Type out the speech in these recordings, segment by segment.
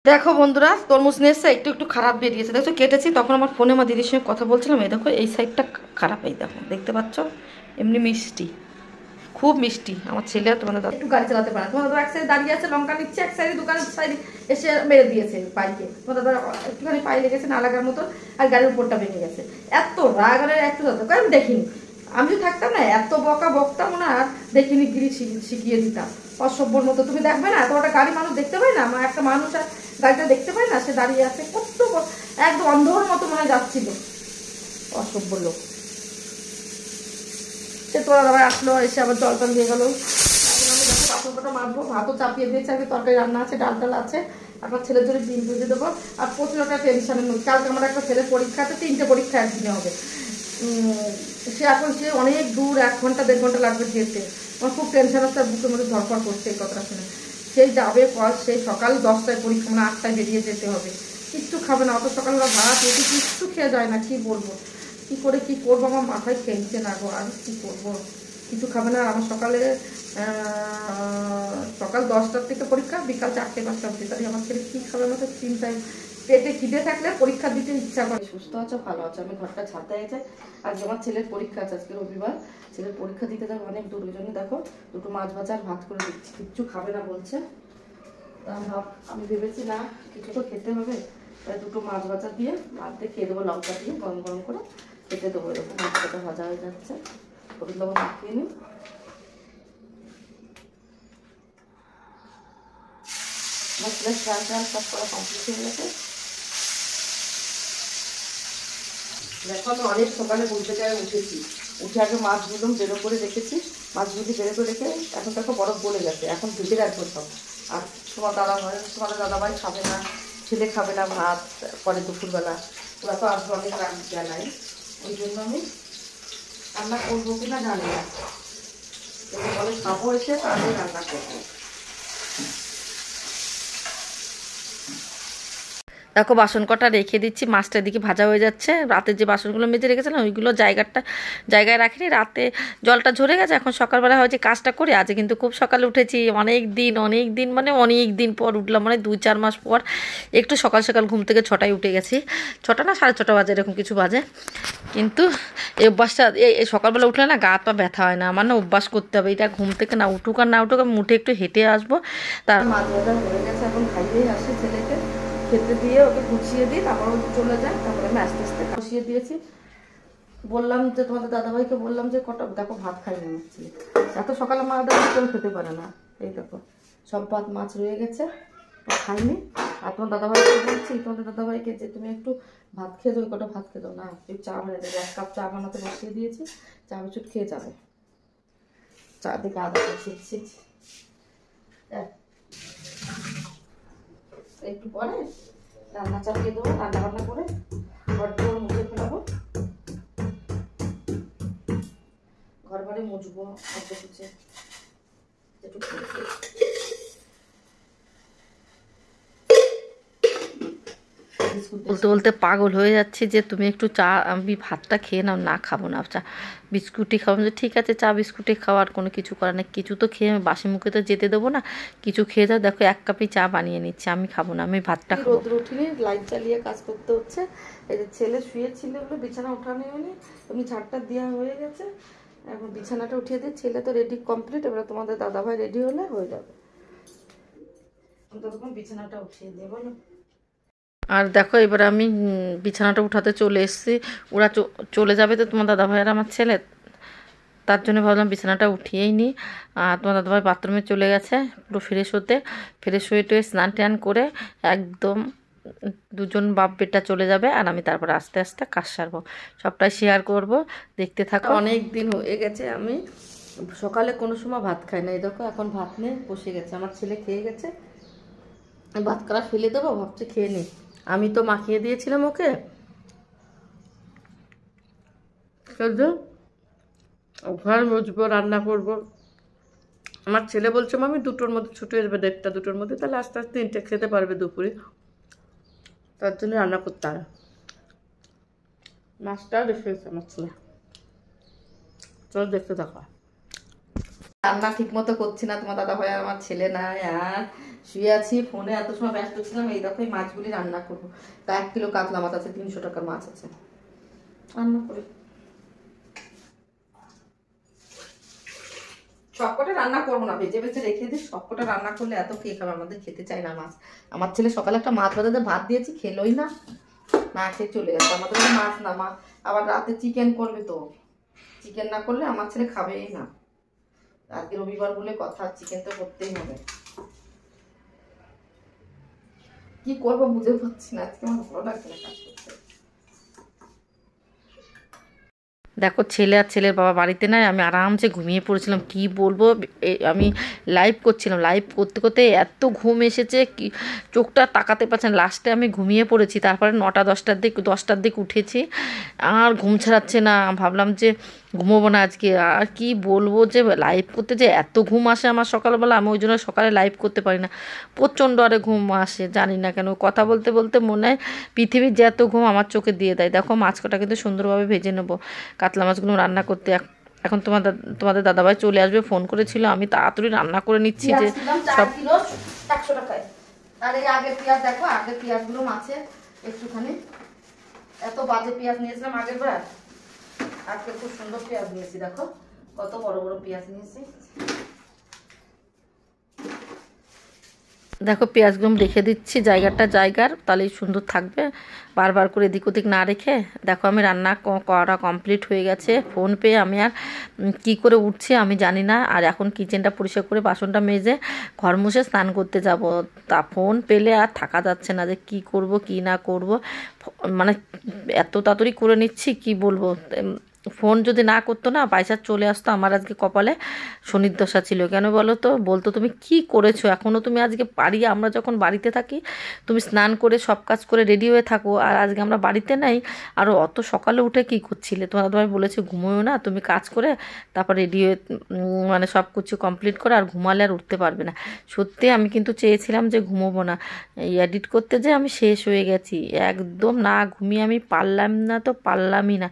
দেখো বন্ধুরা, তরমুজ নিয়ে এসে একটু একটু খারাপ বেরিয়েছে। দেখছো কেটেছি, তখন আমার ফোনে আমার দিদির সঙ্গে কথা বলছিলাম। এই দেখো এই সাইডটা খারাপ, এই দেখো দেখতে পাচ্ছ, এমনি মিষ্টি, খুব মিষ্টি। আমার ছেলে তোমাদের একটু গাড়ি চালাতে পারে, তোমাদের এক সাইডে দাঁড়িয়ে আছে লঙ্কা নিচ্ছে, এক সাইডে দোকানের সাইডে এসে মেরে দিয়েছে পাইকে, তোমাদের একটুখানি পাই লেগেছে না লাগার মতো, আর গাড়ির উপরটা ভেঙে গেছে। এত রাগ আর একটু আমি দেখিনি, আমি যদি থাকতাম না এত বকা বকতাম না, আর দেখিনি গিরি শিখিয়ে দিতাম অসভ্যর মতো। তুমি দেখবে না তোমার গাড়ি মানুষ দেখতে পাই না, আমার একটা মানুষ আর গাড়িটা দেখতে পাই না, সে দাঁড়িয়ে আছে কত একদম অন্ধর মতো মনে যাচ্ছিল, অসভ্য লোক। সে তোরা আবার আসলো, এসে আবার জল টল দিয়ে গেলো। আমি দেখো পাথরটা মারবো, ভাতও চাপিয়ে দিয়েছে, আগে তরকারি রান্না আছে, ডাল টাল আছে, আপনার ছেলের জন্য ডিম ভেজে দেবো। আর প্রচুর একটা টেনশনের মধ্যে, কালকে আমার একটা ছেলের পরীক্ষা আছে, 3টে পরীক্ষা একদিনে হবে। সে এখন সে অনেক দূর, 1 ঘন্টা 1.5 ঘন্টা লাগবে যেতে। আমার খুব টেনশন হচ্ছে, বুকের মধ্যে ধরপড় করছে এই কথাটা শুনে। সেই যাবে পর, সেই সকাল 10টায় পরীক্ষা, মানে 8টায় বেরিয়ে যেতে হবে। কিচ্ছু খাবে না, অত সকালবেলা ভাত রুটি কিচ্ছু খেয়ে যায় না। কি বলবো, কি করে কি করবো, আমার মাথায় খেলছে না গো, আমি কি করবো। কিছু খাবে না। আমার সকাল 10টার থেকে পরীক্ষা, বিকাল 4টে-5টা অবধি। তাই আমার ছেলে কী খাবে আমাকে চিন্তায়, পেটে খিদে থাকলে পরীক্ষা দিতে ইচ্ছা করে। সুস্থ আছো, ভালো আছো, আমি ঘরটা ছাড়তে গেছে। আজকে আমার ছেলের পরীক্ষা আছে, আজকে রবিবার, ছেলের পরীক্ষা দিতে যাবো অনেক দূর। ওই জন্য দেখো দুটো মাছ ভাজা আর ভাত করে দিচ্ছি, কিচ্ছু খাবে না বলছে। আমি ভেবেছি না কিছু তো খেতে হবে, তাই দুটো মাছ ভাজা দিয়ে ভাত দিয়ে খেয়ে দেবো, লঙ্কা দিয়ে গরম গরম করে খেতে দেবো। এরকম মাছ ভাজা ভাজা হয়ে যাচ্ছে, হলুদ লবণ মাখিয়ে নিই। আমার ছেলের স্নান টান সব করা কমপ্লিট হয়ে গেছে। দেখো আমি অনেক সকালে বলতে চাই উঠেছি, উঠে আগে মাছগুলো বেরো করে রেখেছি, মাছগুলি বেরো করে রেখে এখন দেখো বরফ গলে গেছে, এখন ভেজে রাখবো সব। আর তোমাদের দাদাভাই খাবে না, ছেলে খাবে না ভাত পরে দুপুরবেলা, ওরা তো আসবে অনেক রাত বেলায়, ওই জন্য আমি রান্না করবো কিনা জানি না, বলে খাবো এসে তাহলে রান্না করবো। দেখো বাসন কটা রেখে দিচ্ছি, মাছটা দিকে ভাজা হয়ে যাচ্ছে। রাতে যে বাসনগুলো মেজে রেখেছিলাম ওইগুলো জায়গায় রাখিনি, রাতে জলটা ঝরে গেছে। এখন সকালবেলা হয়েছে কাজটা করে, আজকে কিন্তু খুব সকালে উঠেছি, অনেক দিন মানে অনেক দিন পর উঠলাম, মানে 2-4 মাস পর একটু সকাল সকাল ঘুম থেকে 6টায় উঠে গেছি, 6টা না 6:30 বাজে, এরকম কিছু বাজে। কিন্তু এই অভ্যাসটা, এই সকালবেলা উঠলে না গা পা ব্যথা হয় না, আমার না অভ্যাস করতে হবে। এটা ঘুম থেকে না উঠুক আর না উঠুক, আমি উঠে একটু হেঁটে আসবো। তার মাছ ভাজা হয়ে গেছে, এখন খাইয়েই আসে ছেলেকে, খেতে দিয়ে ওকে গুছিয়ে দিই, তারপর ও চলে যায়, তারপরে আমি আস্তে আস্তে বসিয়ে দিয়েছি। বললাম যে তোমাদের দাদাভাইকে বললাম যে কটা দেখো ভাত খাইনি নিচ্ছি, এত সকালে মা দাদা কেউ খেতে পারে না। এই দেখো সব ভাত মাছ রয়ে গেছে, খাইনি। আর তোমার দাদাভাইকে বলছি, তোমাদের দাদাভাইকে যে তুমি একটু ভাত খেয়ে যাও, কটা ভাত খেয়ে দাও না, একটু চা বানিয়ে দেবে, 1 কাপ চা বানাতে বসিয়ে দিয়েছি, চা বিস্কুট খেয়ে যাবে। চা দিকে আদা শিখছি একটু পরে রান্না চাপিয়ে দেবো, রান্না বান্না করে ঘর দোর মুছে ফেলাবো, ঘর বাড়ি মুছবো, খাদ্য খুঁজে বলতে বলতে পাগল হয়ে যাচ্ছি যে তুমি একটু চা, আমি ভাতটা খেয়ে নাও, না খাবো না চা বিস্কুটই খাবো। যে ঠিক আছে চা বিস্কুটই খাওয়ার কোনো কিছু করার নেই, কিছু তো খেয়ে আমি বাসি মুখে তো যেতে দেবো না, কিছু খেয়ে যাও। দেখো 1 কাপই চা বানিয়ে নিচ্ছে, আমি খাবো না, আমি ভাতটা খাবো। রোদ উঠিনি, লাইট জ্বালিয়ে কাজ করতে হচ্ছে। এই যে ছেলে শুয়েছিল বলে বিছানা উঠানো হয়নি, এমনি ঝাড়টা দেওয়া হয়ে গেছে, এখন বিছানাটা উঠিয়ে দিই। ছেলে তো রেডি কমপ্লিট, এবার তোমাদের দাদাভাই রেডি হলে হয়ে যাবে, ততক্ষণ বিছানাটা উঠিয়ে দিয়ে বলো। আর দেখো এবার আমি বিছানাটা উঠাতে চলে এসেছি, ওরা চলে যাবে তো তোমার দাদাভাই আর আমার ছেলে, তার জন্য ভাবলাম বিছানাটা উঠিয়েই নিই। আর তোমার দাদাভাই বাথরুমে চলে গেছে পুরো ফ্রেশ হতে, ফ্রেশ হয়ে টুয়ে স্নান টান করে একদম দুজন বাপ বেটা চলে যাবে, আর আমি তারপর আস্তে আস্তে কাজ সারবো, সবটাই শেয়ার করব, দেখতে থাকো। অনেক দিন হয়ে গেছে আমি সকালে কোনো সময় ভাত খাই না, এই দেখো এখন ভাত নিয়ে বসে গেছে, আমার ছেলে খেয়ে গেছে, ভাত করা ফেলে দেবো, ভাবছি খেয়ে নিই। আমি তো মাখিয়ে দিয়েছিলাম ওকে, ঘর মুছবো, রান্না করবো। আমার ছেলে বলছে আমি 2টোর মধ্যে ছুটে আসবে, 1টা-2টোর মধ্যে, তাহলে আস্তে আস্তে 3টে খেতে পারবে দুপুরে, তার জন্য রান্না করতে হবে। মাছটা রেখে গেছে আমার ছেলে, চলো দেখতে থাকো। রান্না ঠিক মতো করছি না, তোমার দাদা ভাই আর আমার ছেলে নাই, আর শুয়ে আছি ফোনে এত সময় ব্যস্ত ছিলাম। এই দেখো এই মাছগুলি রান্না করবো। তা 1 কিলো কাতলা মাছ আছে, 300 টাকার মাছ আছে, রান্না করি। সবকটা রান্না করবো না, ভেজে ভেজে রেখে দিই। সবকটা রান্না করলে এত কে খাবে, আমাদের খেতে চাই না মাছ। আমার ছেলে সকালে একটা মাছ ভাজাতে ভাত দিয়েছি, খেলোই না, না খেয়ে চলে যাচ্ছে। আমাদের মাছ না, মা আবার রাতে চিকেন করবে, তো চিকেন না করলে আমার ছেলে খাবেই না। আজকে রবিবার বলে কথা, চিকেন তো করতেই হবে। কি করবো বুঝে পাচ্ছি না, আজকে আমার ভালো লাগছে না কাজ করতে। দেখো ছেলে আর ছেলের বাবা বাড়িতে নাই, আমি আরামসে ঘুমিয়ে পড়েছিলাম। কি বলবো, আমি লাইভ করছিলাম, লাইভ করতে করতে এত ঘুম এসেছে কি চোখটা তাকাতে পারছে না। লাস্টে আমি ঘুমিয়ে পড়েছি, তারপরে 9টা 10টার দিক উঠেছি, আর ঘুম ছাড়াচ্ছে না। ভাবলাম যে ঘুমোবো না আজকে। আর কি বলবো, যে লাইভ করতে যে এত ঘুম আসে আমার সকালবেলা, আমি ওই জন্য সকালে লাইভ করতে পারি না। প্রচণ্ড আরে ঘুম আসে, জানি না কেন। কথা বলতে বলতে মনে হয় পৃথিবীর যে এত ঘুম আমার চোখে দিয়ে দেয়। দেখো মাছ কটা কিন্তু সুন্দরভাবে ভেজে নেবো, কাতলা মাছগুলো রান্না করতে। এখন তোমাদের দাদাভাই চলে আসবে, ফোন করেছিল, আমি তাড়াতাড়ি রান্না করে নিচ্ছি। যে সব 100 টাকায়। আর এই আগের পেঁয়াজ দেখো, আগের পেঁয়াজগুলো মাছে একটুখানি, এত বাজে পেঁয়াজ নিয়েছিলাম আগের বার, আজকে খুব সুন্দর পেঁয়াজ নিয়েছি। দেখো কত বড় বড় পেঁয়াজ নিয়েছি। দেখো পেঁয়াজগুলো রেখে দিচ্ছি জায়গার, তাহলেই সুন্দর থাকবে, বারবার করে এদিক ওদিক না রেখে। দেখো আমি রান্না করা কমপ্লিট হয়ে গেছে। ফোন পেয়ে আমি আর কি করে উঠছি আমি জানি না। আর এখন কিচেনটা পরিষ্কার করে বাসনটা মেজে ঘর মুছে স্নান করতে যাব। তা ফোন পেলে আর থাকা যাচ্ছে না, যে কি করব কি না করব, মানে এত তাড়াতাড়ি করে নিচ্ছি কি বলবো। ফোন যদি না করতো না, পয়সা চলে আসতো, আমার আজকে কপালে শনির দশা ছিল। কেন বলো তো, বলতো তুমি কি করেছো, এখনও তুমি আজকে বাড়ি, আমরা যখন বাড়িতে থাকি তুমি স্নান করে সব কাজ করে রেডি হয়ে থাকো, আর আজকে আমরা বাড়িতে নাই, আরও অত সকালে উঠে কি করছিলে। তোমার বলেছে ঘুমোও না, তুমি কাজ করে তারপর রেডি হয়ে মানে সব কিছু কমপ্লিট করে আর ঘুমালে আর উঠতে পারবে না। সত্যি আমি কিন্তু চেয়েছিলাম যে ঘুমোবো না, এই এডিট করতে যে আমি শেষ হয়ে গেছি একদম। না ঘুমিয়ে আমি পারলাম না, তো পারলামই না,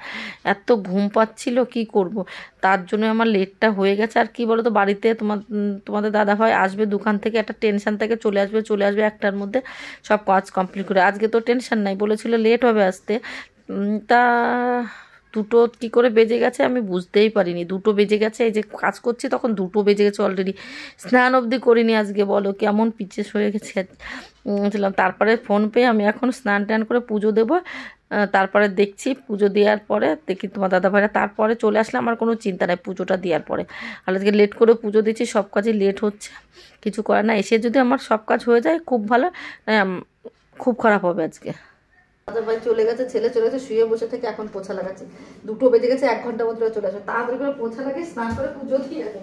এত ঘুম পাচ্ছিল কি করব। তার জন্য আমার লেটটা হয়ে গেছে। আর কি বলো তো, বাড়িতে তোমাদের দাদাভাই আসবে দোকান থেকে, একটা টেনশন থেকে চলে আসবে 1টার মধ্যে সব কাজ কমপ্লিট করে। আজকে তো টেনশন নাই, বলেছিল লেট হবে আসতে। তা 2টো কী করে বেজে গেছে আমি বুঝতেই পারিনি। 2টো বেজে গেছে, এই যে কাজ করছি তখন 2টো বেজে গেছে অলরেডি। স্নান অবধি করিনি আজকে, বলো কেমন পিচেস হয়ে গেছে ছিলাম। তারপরে ফোন পেয়ে আমি এখন স্নান টান করে পুজো দেবো। তারপরে দেখছি, পুজো দেওয়ার পরে দেখি তোমার দাদাভাইরা, তারপরে চলে আসলে আমার কোনো চিন্তা নেই পুজোটা দেওয়ার পরে। আর আজকে লেট করে পুজো দিচ্ছি, সব কাজই লেট হচ্ছে, কিছু করে না। এসে যদি আমার সব কাজ হয়ে যায় খুব ভালো, খুব খারাপ হবে আজকে। দাদাভাই চলে গেছে, ছেলে চলে গেছে, শুয়ে বসে থেকে এখন পোছা লাগাচ্ছি। 2টো বেজে গেছে, 1 ঘন্টার মধ্যে চলে আসবে। তাড়াতাড়ি করে পোছা লাগিয়ে স্নান করে পুজো দিয়ে দেবে।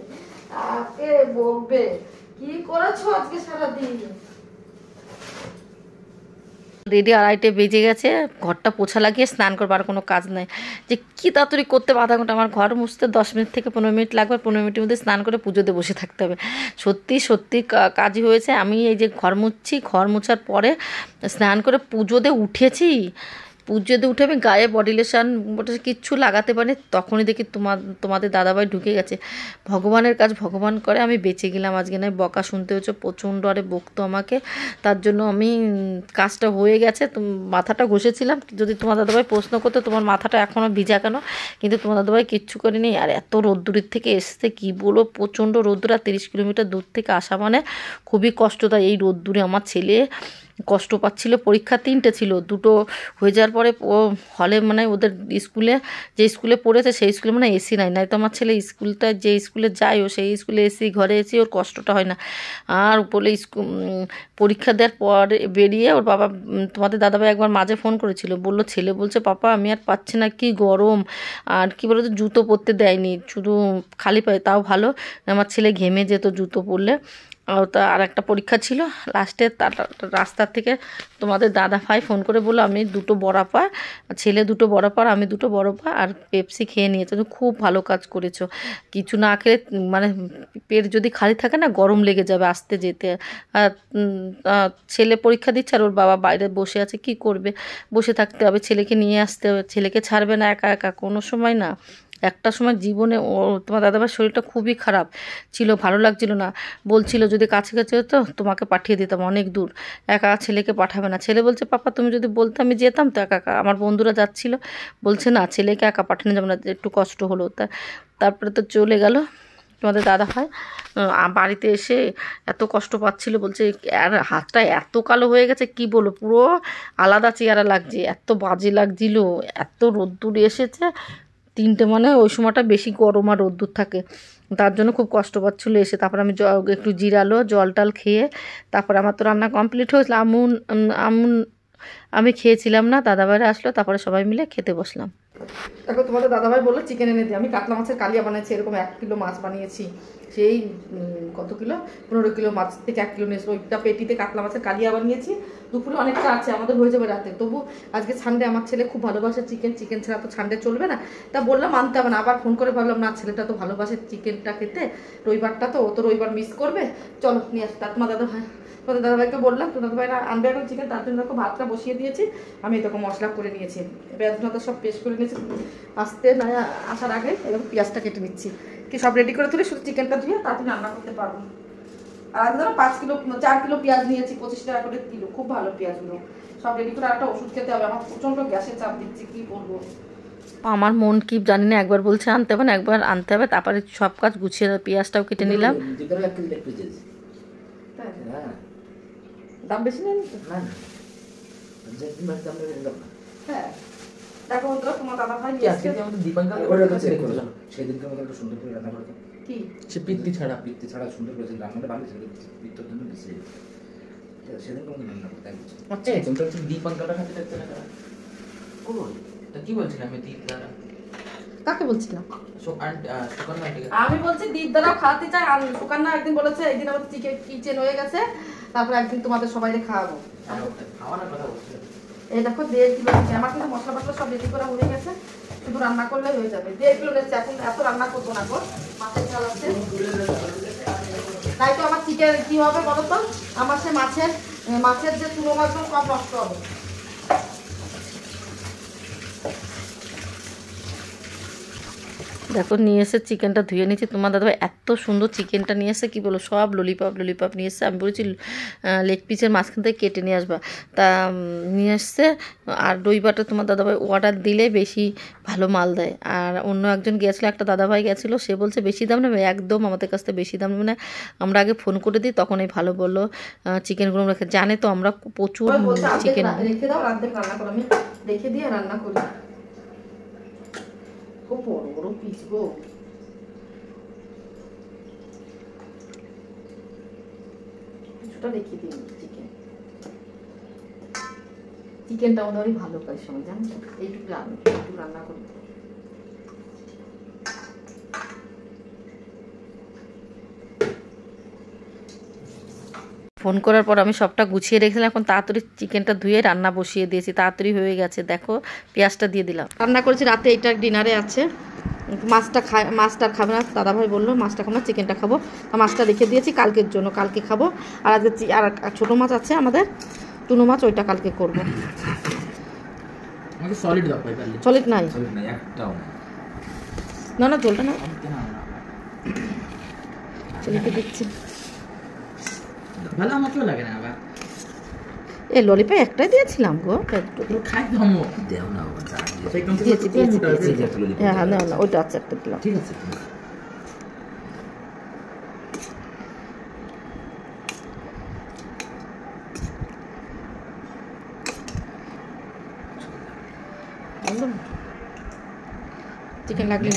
আজকে বকবে কি করেছো আজকে সারাদিন। রেডি 2:30 বেজে গেছে, ঘরটা পোছা লাগিয়ে স্নান করবো, আর কোনো কাজ নাই। যে কি তাড়াতাড়ি করতে হবে, আধা ঘন্টা, আমার ঘর মুছতে 10 মিনিট থেকে 15 মিনিট লাগবে। 15 মিনিটের মধ্যে স্নান করে পুজোতে বসে থাকতে হবে। সত্যি সত্যি কাজই হয়েছে। আমি এই যে ঘর মুছছি, ঘর মোছার পরে স্নান করে পুজোতে উঠেছি, পুজোতে উঠে আমি গায়ে বডি লোশন কিচ্ছু লাগাতে পারিনি, তখনই দেখি তোমাদের দাদাভাই ঢুকে গেছে। ভগবানের কাজ ভগবান করে, আমি বেঁচে গেলাম। আজকে নয় বকা শুনতে হচ্ছে, প্রচণ্ড আরে বকতো আমাকে। তার জন্য আমি কাজটা হয়ে গেছে। মাথাটা ঘষেছিলাম, যদি তোমার দাদাভাই প্রশ্ন করতো তোমার মাথাটা এখনও ভিজা কেন, কিন্তু তোমার দাদাভাই কিচ্ছু করেনি। আর এত রোদ্দুরের থেকে এসছে কি বলবো, প্রচণ্ড রোদ্দুর। আর 30 কিলোমিটার দূর থেকে আসা মানে খুবই কষ্টদায়। এই রোদ্দুরে আমার ছেলে কষ্ট পাচ্ছিল। পরীক্ষা 3টে ছিল, 2টো হয়ে যাওয়ার পরে ও হলে, মানে ওদের স্কুলে, যে স্কুলে পড়েছে সেই স্কুলে মানে এসি নাই, তো আমার ছেলে স্কুলটা যে স্কুলে যায় ও সেই স্কুলে এসি, ঘরে এসি, ওর কষ্টটা হয় না। আর উপরে পরীক্ষা দেওয়ার পর বেরিয়ে ওর বাবা, তোমাদের দাদাভাই একবার মাঝে ফোন করেছিল, বললো ছেলে বলছে পাপা আমি আর পাচ্ছি না, কি গরম। আর কি বলতো, জুতো পরতে দেয়নি, শুধু খালি পায়ে, তাও ভালো, আমার ছেলে ঘেমে যেত জুতো পরলে। তা আর একটা পরীক্ষা ছিল লাস্টে, রাস্তার থেকে তোমাদের দাদাভাই ফোন করে বললো আমি 2টো বড়া পা, ছেলে 2টো বড়া পা, আমি 2টো বড় পা, আর পেপসি খেয়ে নিয়েছো। খুব ভালো কাজ করেছো। কিছু না খেলে মানে পেট যদি খালি থাকে না, গরম লেগে যাবে আসতে যেতে। আর ছেলে পরীক্ষা দিচ্ছে আর ওর বাবা বাইরে বসে আছে, কি করবে, বসে থাকতে হবে, ছেলেকে নিয়ে আসতে হবে, ছেলেকে ছাড়বে না একা একা কোনো সময় না। একটা সময় জীবনে ও তোমার দাদাভাইয়ের শরীরটা খুবই খারাপ ছিল, ভালো লাগছিল না, বলছিল যদি কাছে কাছে হতো তোমাকে পাঠিয়ে দিতাম অনেক দূর, একা ছেলেকে পাঠাবে না। ছেলে বলছে পাপা তুমি যদি বলতে আমি যেতাম তো, একা একা আমার বন্ধুরা যাচ্ছিল, বলছে না ছেলেকে একা পাঠানো যাবে না, একটু কষ্ট হলো। তারপরে তো চলে গেল তোমাদের দাদাভাই। বাড়িতে এসে এত কষ্ট পাচ্ছিল, বলছে আর হাতটা এত কালো হয়ে গেছে কি বলবো, পুরো আলাদা চেহারা লাগছে, এত বাজে লাগছিল, এত রোদ্দুর এসেছে 3টে, মানে ওই সময়টা বেশি গরম আর রোদ্দুর থাকে, তার জন্য খুব কষ্ট পাচ্ছিলো এসে। তারপর আমি একটু জিরালো জল টল খেয়ে তারপর আমার তো রান্না কমপ্লিট হয়েছিল। আমি খেয়েছিলাম না, দাদাভাইরা আসলো, তারপরে সবাই মিলে খেতে বসলাম। দেখো তোমাদের দাদাভাই বললো চিকেন এনে দিই, আমি কাতলা মাছের কালিয়া বানিয়েছি, এরকম 1 কিলো মাছ বানিয়েছি, সেই কত কিলো 15 কিলো মাছ থেকে 1 কিলো নিয়েছিল, ওইটা পেটিতে কাতলা মাছের কালিয়া বানিয়েছি। দুপুরে অনেকটা আছে, আমাদের হয়ে যাবে রাতে। তবু আজকে সানডে, আমার ছেলে খুব ভালোবাসে চিকেন ছাড়া তো সানডে চলবে না, তা বললাম আনতে হবে না। আবার ফোন করে ভাবলাম না, ছেলেটা তো ভালোবাসে চিকেনটা খেতে, রবিবারটা তো ও তো রবিবার মিস করবে, চলো নিয়ে আসতে। তোমার দাদাভাইকে বললাম, তো দাদাভাইরা আনবে এখন চিকেন, তার জন্য দেখো ভাতটা বসিয়ে দিয়েছি, আমি এরকম মশলা করে নিয়েছি, পেঁয়াজটা সব পেস্ট করে নিয়েছি, আসতে না আসার আগে এরকম পেঁয়াজটা কেটে নিচ্ছি, কি সব রেডি করে তুলে শুধু চিকেনটা ধুয়ে তাড়াতাড়ি রান্না করতে পারবো। আর আজকে ধরো 4 কিলো পেঁয়াজ নিয়েছি, 25 টাকা করে কিলো, খুব ভালো পেঁয়াজগুলো। সব রেডি করে একটা ওষুধ খেতে হবে, আমার প্রচণ্ড গ্যাসের চাপ দিচ্ছি, কি বলবো। আমার মন কি জানি না, একবার বলছে আনতে হবে না, একবার আনতে হবে, তারপরে সব কাজ গুছিয়ে পেঁয়াজটাও কেটে নিলাম। দাম বেশি নেই হ্যাঁ। দেখো বন্ধুরা, তোমার দাদাভাই সুন্দর করে রান্না করতো, কি সে পিত্তি ছাড়া সুন্দর করেছে রান্নাটা, ভালো ছিল, পিত্তর জন্য বেশি সেদিন কোনো রান্না করতে একদম। আচ্ছা তুমি তো দীপাঙ্কাটা খাতে দেখতে না কোন তা কি বলছিলাম আমি দীপদারা, কাকে বলছিলাম? সুকন্যা। আমি বলছি দীপদারা খাওয়াতে চাই, আর সুকন্যা একদিন বলেছে একদিন আমার চিকেন কিচেন হয়ে গেছে, তারপরে একদিন তোমাদের সবাইকে খাওয়াবো। খাওয়ানোর কথা বলছিলাম। এই দেখো 1.5 কিলো চিকেন, আমার কিন্তু মশলা টসলা সব রেডি করা হয়ে গেছে, শুধু রান্না করলে হয়ে যাবে। 1.5 কিলো নিচ্ছে, এখন এত রান্না করবো না গো, মাছের ঝাল আছে, তাই তো আমার চিকেন কি হবে বলো তো, আমার সে মাছের যে চুনো মাছগুলো সব নষ্ট হবে। দেখো নিয়ে এসে চিকেনটা ধুয়ে নিয়েছি, তোমার দাদাভাই এত সুন্দর চিকেনটা নিয়ে এসে কি বলো, সব ললিপপ নিয়ে এসছে। আমি বলেছি লেগ পিসের মাঝখান থেকে কেটে নিয়ে আসবা, তা নিয়ে আসছে। আর রবিবারটা তোমার দাদাভাই অর্ডার দিলে বেশি ভালো মাল দেয়। আর অন্য একজন গিয়েছিলো, একটা দাদাভাই গেছিলো, সে বলছে বেশি দাম নেবে, একদম আমাদের কাছ থেকে বেশি দাম নেবে না, আমরা আগে ফোন করে দিই, তখন এই ভালো বললো চিকেনগুলো রেখে, জানে তো আমরা প্রচুর চিকেন রেখে দাও, রাত রান্না করো, আমি রেখে দিয়ে রান্না করি, খুব বড় বড় পিস গো। কিছুটা রেখে দিই চিকেনটা আমাদের ভালো কাজ সময় জানো তো, এইটুকু রান্না করি। ফোন করার পর আমি সবটা গুছিয়ে রেখেছিলাম, এখন তাড়াতাড়ি চিকেনটা ধুয়ে রান্না বসিয়ে দিয়েছি, তাড়াতাড়ি হয়ে গেছে। দেখো পেঁয়াজটা দিয়ে দিলাম, রান্না করেছি রাতে, এটা ডিনারে আছে। মাছটা খাবে না, দাদাভাই বললো মাছটা খাবো না, চিকেনটা খাবো, মাছটা রেখে দিয়েছি কালকের জন্য, কালকে খাবো। আর আজকে আর ছোটো মাছ আছে আমাদের, টুনো মাছ, ওইটা কালকে করবো। সলিড নাই না জলটা না ছেলেকে দিচ্ছি, ভালো মতো লাগে না আবার। এই ললিপপ একটাই দিয়েছিলাম গো, হ্যাঁ না ওইটা আছে একটা দিলাম, ঠিক আছে। চিকেন লাগলে